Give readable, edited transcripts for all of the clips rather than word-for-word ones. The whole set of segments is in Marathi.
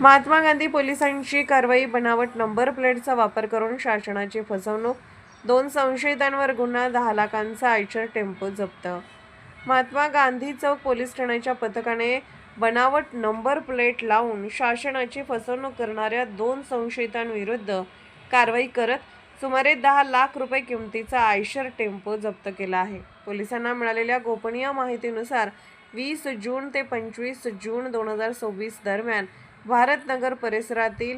महात्मा गांधी पोलिसांची कारवाई. बनावट नंबर प्लेटचा वापर करून शासनाची फसवणूक, 2 संशयितांवर गुन्हा, 10 लाखांचा आयशर टेम्पो जप्त. महात्मा गांधी चौक पोलीस ठाण्याच्या पथकाने बनावट नंबर प्लेट लावून शासनाची फसवणूक करणाऱ्या 2 संशयितांविरुद्ध कारवाई करत सुमारे 10 लाख रुपये किमतीचा आयशर टेम्पो जप्त केला आहे. पोलिसांना मिळालेल्या गोपनीय माहितीनुसार 20 जून ते 25 जून 2026 दरम्यान भारतनगर परिसरातील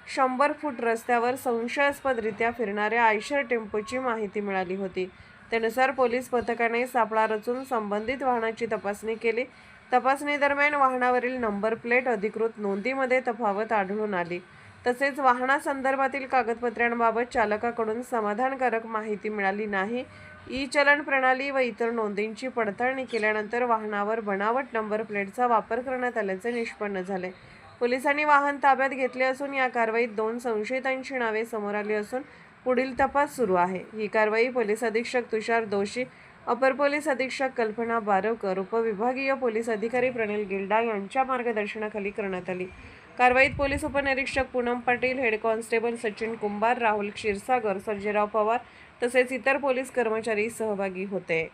100 फूट रस्त्यावर संशयास्पदरित्या फिरणाऱ्या आयशर टेम्पोची माहिती मिळाली होती. त्यानुसार पोलीस पथकाने सापळा रचून संबंधित वाहनाची तपासणी केली. तपासणी दरम्यान वाहनावरील नंबर प्लेट अधिकृत नोंदीमध्ये तफावत आढळून आली. तसेच वाहनासंदर्भातील कागदपत्रांबाबत चालकाकडून समाधानकारक माहिती मिळाली नाही. ई-चलन प्रणाली व इतर नोंदींची पडताळणी केल्यानंतर वाहनावर बनावट नंबर प्लेटचा वापर करण्यात आल्याचे निष्पन्न झाले. पोलिसांनी वाहन ताब्यात घेतले असून या कारवाईत 2 संशयितांची नावे समोर आली असून पुढील तपास सुरू आहे. ही कारवाई पोलीस अधीक्षक तुषार दोशी, अपर पोलीस अधीक्षक कल्पना बारवकर, उपविभागीय पोलीस अधिकारी प्रणिल गिल्डा यांच्या मार्गदर्शनाखाली करण्यात आली. कारवाईत पोलीस उपनिरीक्षक पूनम पाटील, हेड कॉन्स्टेबल सचिन कुंभार, राहुल क्षीरसागर, सर्जेराव पवार तसेच इतर पोलीस कर्मचारी सहभागी होते.